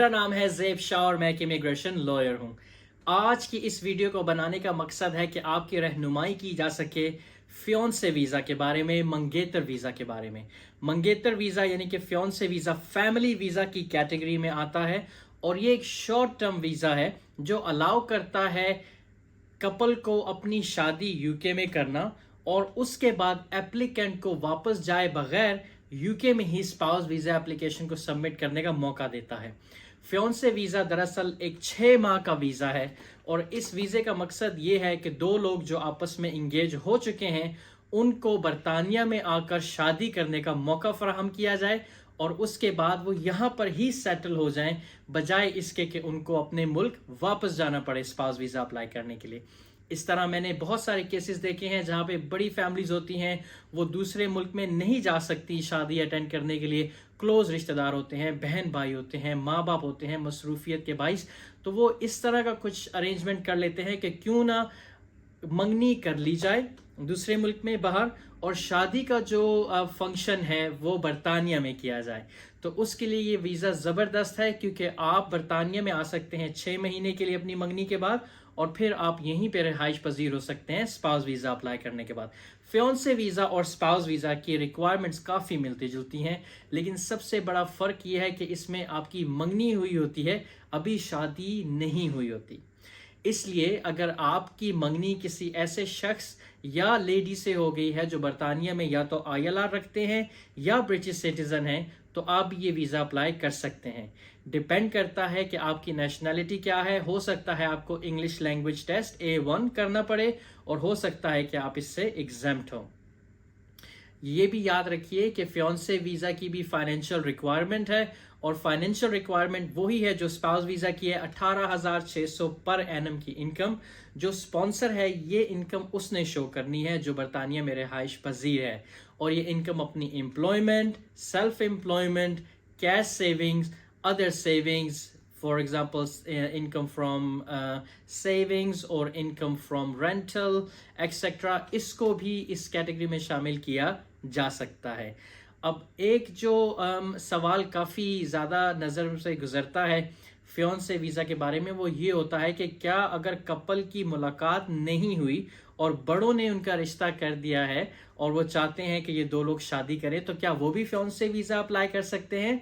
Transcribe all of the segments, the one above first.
नाम है ज़ेब शाह और मैं एक इमिग्रेशन लॉयर हूं। आज की इस वीडियो को बनाने का मकसद है कि आपकी रहनुमाई की जा सके फियोंसे वीज़ा के बारे में, मंगेतर वीज़ा के बारे में। मंगेतर वीज़ा यानी कि फियोंसे वीज़ा फैमिली वीज़ा की कैटेगरी में आता है और ये एक शॉर्ट टर्म वीज़ा है जो अलाउ करता है कपल को अपनी शादी यूके में करना और उसके बाद एप्लीकेंट को वापस जाए बगैर यूके में ही स्पाउस वीज़ा एप्लीकेशन को सबमिट करने का मौका देता है। फियोंसे वीज़ा दरअसल एक 6 माह का वीज़ा है और इस वीज़े का मकसद ये है कि दो लोग जो आपस में इंगेज हो चुके हैं उनको बरतानिया में आकर शादी करने का मौका फराहम किया जाए और उसके बाद वो यहाँ पर ही सेटल हो जाएं, बजाय इसके कि उनको अपने मुल्क वापस जाना पड़े स्पाउस वीज़ा अप्लाई करने के लिए। इस तरह मैंने बहुत सारे केसेस देखे हैं जहाँ पे बड़ी फैमिलीज होती हैं, वो दूसरे मुल्क में नहीं जा सकती शादी अटेंड करने के लिए। क्लोज रिश्तेदार होते हैं, बहन भाई होते हैं, माँ बाप होते हैं, मसरूफियत के बाइस, तो वो इस तरह का कुछ अरेंजमेंट कर लेते हैं कि क्यों ना मंगनी कर ली जाए दूसरे मुल्क में बाहर और शादी का जो फंक्शन है वो बरतानिया में किया जाए। तो उसके लिए ये वीज़ा ज़बरदस्त है क्योंकि आप बरतानिया में आ सकते हैं 6 महीने के लिए अपनी मंगनी के बाद और फिर आप यहीं पे रिहाइश पजीर हो सकते हैं स्पाउस वीज़ा अप्लाई करने के बाद। फियोंसे वीज़ा और स्पाउस वीज़ा की रिक्वायरमेंट्स काफ़ी मिलती जुलती हैं, लेकिन सबसे बड़ा फ़र्क ये है कि इसमें आपकी मंगनी हुई होती है, अभी शादी नहीं हुई होती। इसलिए अगर आपकी मंगनी किसी ऐसे शख्स या लेडी से हो गई है जो बरतानिया में या तो ILR रखते हैं या ब्रिटिश सिटीजन हैं, तो आप ये वीज़ा अप्लाई कर सकते हैं। डिपेंड करता है कि आपकी नेशनैलिटी क्या है। हो सकता है आपको इंग्लिश लैंग्वेज टेस्ट A1 करना पड़े और हो सकता है कि आप इससे एग्जेम्प्ट हो। ये भी याद रखिए कि फियोंसे वीज़ा की भी फाइनेंशियल रिक्वायरमेंट है और फाइनेंशियल रिक्वायरमेंट वही है जो स्पाउस वीज़ा की है। 18,600 पर एनम की इनकम। जो स्पॉन्सर है ये इनकम उसने शो करनी है जो बरतानिया में रिहाइश पजीर है और ये इनकम अपनी employment, self employment, cash savings, other savings, for example income from savings और income from rental etc, इसको भी इस कैटेगरी में शामिल किया जा सकता है। अब एक जो सवाल काफ़ी ज़्यादा नज़र से गुजरता है फियोंसे वीज़ा के बारे में वो ये होता है कि क्या अगर कपल की मुलाकात नहीं हुई और बड़ों ने उनका रिश्ता कर दिया है और वो चाहते हैं कि ये दो लोग शादी करें, तो क्या वो भी फियोंसे वीज़ा अप्लाई कर सकते हैं?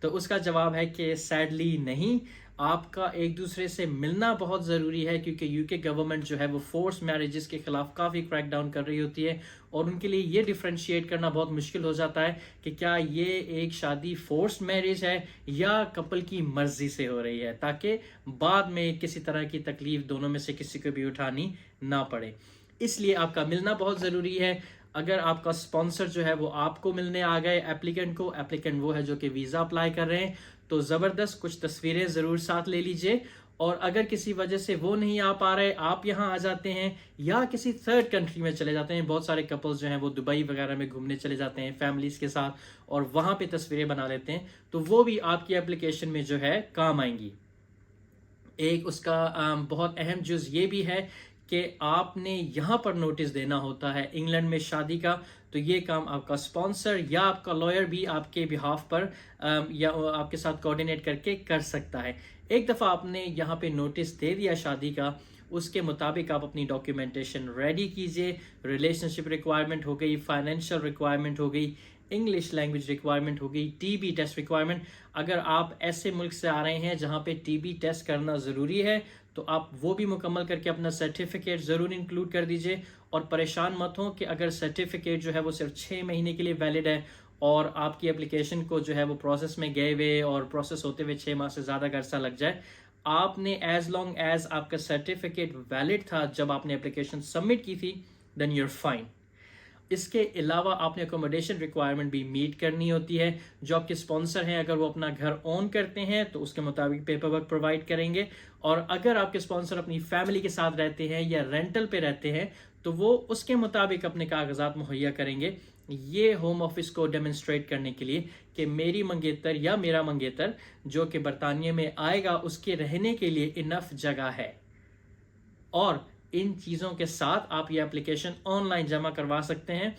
तो उसका जवाब है कि सैडली नहीं। आपका एक दूसरे से मिलना बहुत ज़रूरी है क्योंकि यूके गवर्नमेंट जो है वो फोर्स मैरिजेस के खिलाफ काफ़ी क्रैक डाउन कर रही होती है और उनके लिए ये डिफ्रेंशिएट करना बहुत मुश्किल हो जाता है कि क्या ये एक शादी फोर्स मैरिज है या कपल की मर्जी से हो रही है, ताकि बाद में किसी तरह की तकलीफ दोनों में से किसी को भी उठानी ना पड़े। इसलिए आपका मिलना बहुत ज़रूरी है। अगर आपका स्पॉन्सर जो है वो आपको मिलने आ गए एप्लीकेंट को, एप्लीकेंट वो है जो कि वीज़ा अप्लाई कर रहे हैं, तो ज़बरदस्त कुछ तस्वीरें ज़रूर साथ ले लीजिए। और अगर किसी वजह से वो नहीं आ पा रहे, आप यहाँ आ जाते हैं या किसी थर्ड कंट्री में चले जाते हैं। बहुत सारे कपल्स जो हैं वो दुबई वगैरह में घूमने चले जाते हैं फैमिलीज़ के साथ और वहाँ पे तस्वीरें बना लेते हैं, तो वो भी आपकी एप्लीकेशन में जो है काम आएंगी। एक उसका बहुत अहम जुज़ ये भी है कि आपने यहाँ पर नोटिस देना होता है इंग्लैंड में शादी का, तो ये काम आपका स्पॉन्सर या आपका लॉयर भी आपके बिहाफ पर या आपके साथ कोऑर्डिनेट करके कर सकता है। एक दफ़ा आपने यहाँ पे नोटिस दे दिया शादी का, उसके मुताबिक आप अपनी डॉक्यूमेंटेशन रेडी कीजिए। रिलेशनशिप रिक्वायरमेंट हो गई, फाइनेंशियल रिक्वायरमेंट हो गई, इंग्लिश लैंग्वेज रिक्वायरमेंट हो गई, TB टेस्ट रिक्वायरमेंट। अगर आप ऐसे मुल्क से आ रहे हैं जहाँ पे TB टेस्ट करना ज़रूरी है तो आप वो भी मुकम्मल करके अपना सर्टिफिकेट ज़रूर इंक्लूड कर दीजिए। और परेशान मत हो कि अगर सर्टिफिकेट जो है वो सिर्फ 6 महीने के लिए वैलिड है और आपकी एप्लीकेशन को जो है वो प्रोसेस में गए हुए और प्रोसेस होते हुए 6 माह से ज़्यादा का अरसा लग जाए। आपने एज लॉन्ग एज आपका सर्टिफिकेट वैलिड था जब आपने एप्लीकेशन सबमिट की थी, देन यूर फाइन। इसके अलावा आपने अकोमोडेशन रिक्वायरमेंट भी मीट करनी होती है। जो आपके स्पॉन्सर हैं अगर वो अपना घर ओन करते हैं तो उसके मुताबिक पेपर वर्क प्रोवाइड करेंगे, और अगर आपके स्पॉन्सर अपनी फैमिली के साथ रहते हैं या रेंटल पे रहते हैं तो वो उसके मुताबिक अपने कागजात मुहैया करेंगे। ये होम ऑफिस को डेमोन्स्ट्रेट करने के लिए कि मेरी मंगेतर या मेरा मंगेतर जो कि बरतानिया में आएगा उसके रहने के लिए इनफ जगह है। और इन चीज़ों के साथ आप ये एप्लीकेशन ऑनलाइन जमा करवा सकते हैं।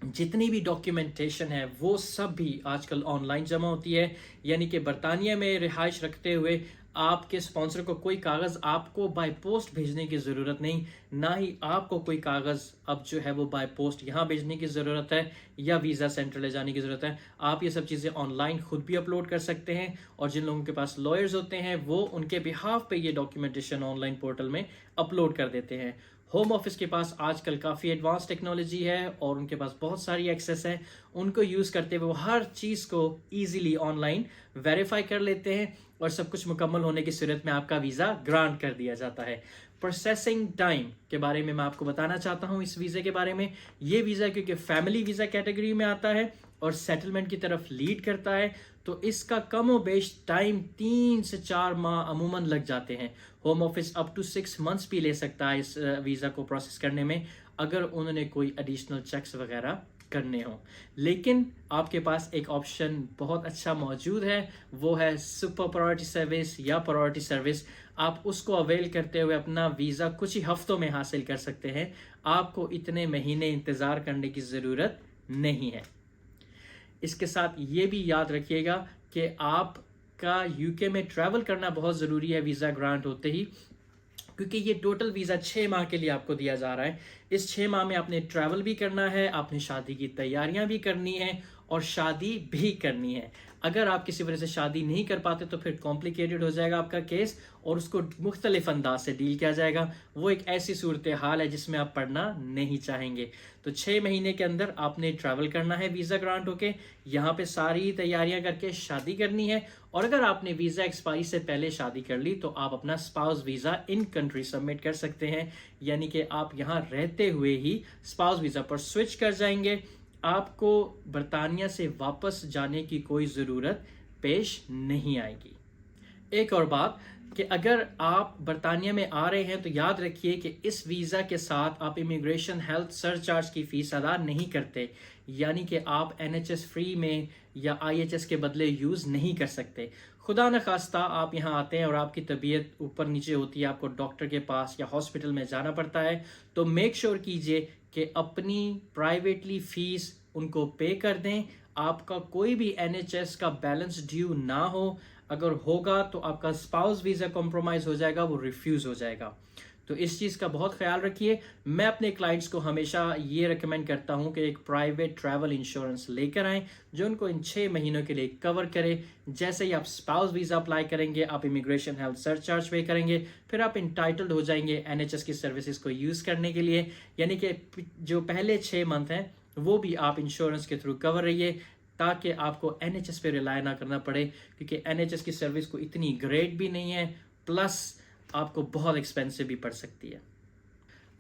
जितनी भी डॉक्यूमेंटेशन है वो सब भी आजकल ऑनलाइन जमा होती है। यानी कि बरतानिया में रिहाइश रखते हुए आपके स्पॉन्सर को कोई कागज़ आपको बाय पोस्ट भेजने की ज़रूरत नहीं, ना ही आपको कोई कागज़ अब जो है वो बाय पोस्ट यहाँ भेजने की ज़रूरत है या वीज़ा सेंटर ले जाने की ज़रूरत है। आप ये सब चीज़ें ऑनलाइन खुद भी अपलोड कर सकते हैं, और जिन लोगों के पास लॉयर्स होते हैं वो उनके बिहाफ पे ये डॉक्यूमेंटेशन ऑनलाइन पोर्टल में अपलोड कर देते हैं। होम ऑफिस के पास आजकल काफ़ी एडवांस टेक्नोलॉजी है और उनके पास बहुत सारी एक्सेस है। उनको यूज़ करते हुए वो हर चीज़ को ईजिली ऑनलाइन वेरीफाई कर लेते हैं और सब कुछ मुकम्मल होने की सूरत में आपका वीज़ा ग्रांट कर दिया जाता है। प्रोसेसिंग टाइम के बारे में मैं आपको बताना चाहता हूँ इस वीज़े के बारे में। ये वीज़ा क्योंकि फैमिली वीज़ा कैटेगरी में आता है और सेटलमेंट की तरफ लीड करता है, तो इसका कम व बेश टाइम 3 से 4 माह अमूमन लग जाते हैं। Home office up to 6 months भी ले सकता है इस वीज़ा को प्रोसेस करने में, अगर उन्होंने कोई एडिशनल चेक्स वगैरह करने हों। लेकिन आपके पास एक ऑप्शन बहुत अच्छा मौजूद है, वो है सुपर प्रायोरिटी सर्विस या प्रायोरिटी सर्विस। आप उसको अवेल करते हुए अपना वीज़ा कुछ ही हफ्तों में हासिल कर सकते हैं। आपको इतने महीने इंतज़ार करने की ज़रूरत नहीं है। इसके साथ ये भी याद रखिएगा कि आपका यूके में ट्रैवल करना बहुत ज़रूरी है वीज़ा ग्रांट होते ही, क्योंकि ये टोटल वीज़ा 6 माह के लिए आपको दिया जा रहा है। इस 6 माह में आपने ट्रैवल भी करना है, आपने शादी की तैयारियां भी करनी है और शादी भी करनी है। अगर आप किसी वजह से शादी नहीं कर पाते तो फिर कॉम्प्लिकेटेड हो जाएगा आपका केस और उसको मुख्तलिफ अंदाज से डील किया जाएगा। वो एक ऐसी सूरत हाल है जिसमें आप पढ़ना नहीं चाहेंगे। तो 6 महीने के अंदर आपने ट्रैवल करना है वीज़ा ग्रांट होके, यहाँ पे सारी तैयारियां करके शादी करनी है। और अगर आपने वीज़ा एक्सपायरी से पहले शादी कर ली तो आप अपना spouse visa in country submit कर सकते हैं, यानी कि आप यहाँ रहते हुए ही स्पाउस वीज़ा पर स्विच कर जाएंगे। आपको बरतानिया से वापस जाने की कोई ज़रूरत पेश नहीं आएगी। एक और बात कि अगर आप बरतानिया में आ रहे हैं तो याद रखिए कि इस वीज़ा के साथ आप इमिग्रेशन हेल्थ सरचार्ज की फ़ीस अदा नहीं करते, यानी कि आप NHS फ्री में या IHS के बदले यूज़ नहीं कर सकते। खुदा न खास्ता आप यहाँ आते हैं और आपकी तबीयत ऊपर नीचे होती है, आपको डॉक्टर के पास या हॉस्पिटल में जाना पड़ता है, तो मेक श्योर कीजिए कि अपनी प्राइवेटली फ़ीस उनको पे कर दें। आपका कोई भी NHS का बैलेंस ड्यू ना हो, अगर होगा तो आपका स्पाउस वीज़ा कॉम्प्रोमाइज़ हो जाएगा, वो रिफ्यूज़ हो जाएगा। तो इस चीज़ का बहुत ख्याल रखिए। मैं अपने क्लाइंट्स को हमेशा ये रिकमेंड करता हूँ कि एक प्राइवेट ट्रैवल इंश्योरेंस लेकर आएँ जो उनको इन 6 महीनों के लिए कवर करे। जैसे ही आप स्पाउस वीज़ा अप्लाई करेंगे, आप इमिग्रेशन हेल्थ सरचार्ज पे करेंगे, फिर आप इंटाइटल्ड हो जाएंगे NHS की सर्विसेज को यूज़ करने के लिए। यानी कि जो पहले 6 मंथ हैं वो भी आप इंश्योरेंस के थ्रू कवर रहिए, ताकि आपको NHS पे रिलाय ना करना पड़े, क्योंकि NHS की सर्विस को इतनी ग्रेट भी नहीं है, प्लस आपको बहुत एक्सपेंसिव भी पड़ सकती है।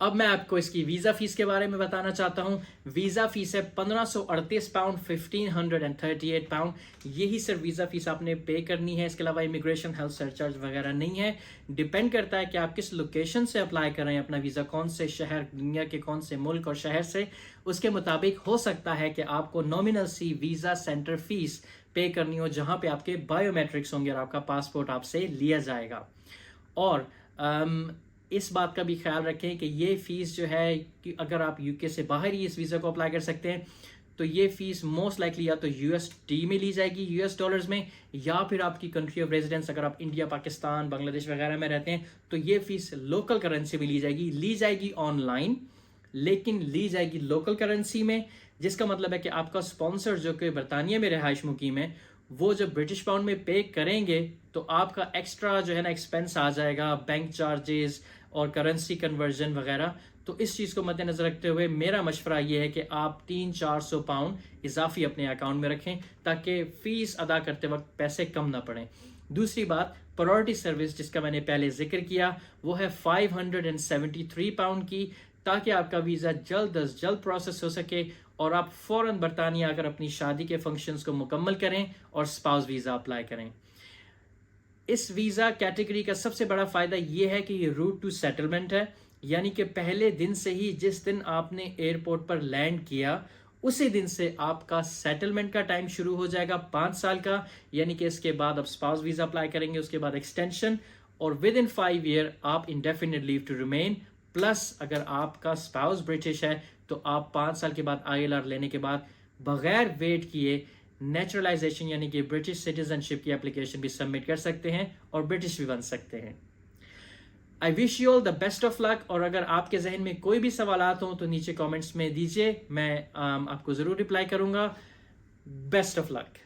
अब मैं आपको इसकी वीज़ा फ़ीस के बारे में बताना चाहता हूँ। वीज़ा फ़ीस है £1538, 1538 पाउंड। यही सिर्फ वीज़ा फ़ीस आपने पे करनी है, इसके अलावा इमिग्रेशन हेल्थ सरचार्ज वगैरह नहीं है। डिपेंड करता है कि आप किस लोकेशन से अप्लाई कर रहे हैं अपना वीज़ा, कौन से शहर, दुनिया के कौन से मुल्क और शहर से, उसके मुताबिक हो सकता है कि आपको नॉमिनल सी वीज़ा सेंटर फ़ीस पे करनी हो, जहाँ पे आपके बायोमेट्रिक्स होंगे और आपका पासपोर्ट आपसे लिया जाएगा। और इस बात का भी ख्याल रखें कि ये फ़ीस जो है, कि अगर आप यूके से बाहर ही इस वीज़ा को अप्लाई कर सकते हैं तो ये फ़ीस मोस्ट लाइकली या तो USD में ली जाएगी, US डॉलर्स में, या फिर आपकी कंट्री ऑफ रेजिडेंस अगर आप इंडिया, पाकिस्तान, बांग्लादेश वगैरह में रहते हैं तो ये फ़ीस लोकल करेंसी में ली जाएगी ऑनलाइन, लेकिन ली जाएगी लोकल करेंसी में। जिसका मतलब है कि आपका स्पॉन्सर जो कि बरतानिया में रिहाइश मुकीम है, वो जब ब्रिटिश पाउंड में पे करेंगे तो आपका एक्स्ट्रा जो है ना एक्सपेंस आ जाएगा, बैंक चार्जेस और करेंसी कन्वर्जन वगैरह। तो इस चीज़ को मद्देनज़र रखते हुए मेरा मशवरा ये है कि आप 300-400 पाउंड इजाफी अपने अकाउंट में रखें, ताकि फ़ीस अदा करते वक्त पैसे कम ना पड़ें। दूसरी बात, प्रायोरिटी सर्विस जिसका मैंने पहले जिक्र किया, वो है 573 पाउंड की, ताकि आपका वीज़ा जल्द अज जल्द प्रोसेस हो सके और आप फ़ौरन बरतानिया आकर अपनी शादी के फंक्शंस को मुकम्मल करें और स्पाउस वीज़ा अप्लाई करें। इस वीज़ा कैटेगरी का सबसे बड़ा फ़ायदा ये है कि ये रूट टू सेटलमेंट है, यानी कि पहले दिन से ही, जिस दिन आपने एयरपोर्ट पर लैंड किया उसी दिन से आपका सेटलमेंट का टाइम शुरू हो जाएगा 5 साल का। यानी कि इसके बाद आप स्पाउस वीज़ा अप्लाई करेंगे, उसके बाद एक्सटेंशन, और विद इन 5 ईयर आप indefinite leave to remain plus अगर आपका स्पाउस ब्रिटिश है तो आप 5 साल के बाद ILR लेने के बाद बगैर वेट किए नेचुरलाइजेशन यानी कि ब्रिटिश सिटीजनशिप की एप्लीकेशन भी सबमिट कर सकते हैं और ब्रिटिश भी बन सकते हैं। I wish you all the best of luck. और अगर आपके जहन में कोई भी सवालात हों तो नीचे कमेंट्स में दीजिए, मैं आपको ज़रूर रिप्लाई करूँगा। Best of luck.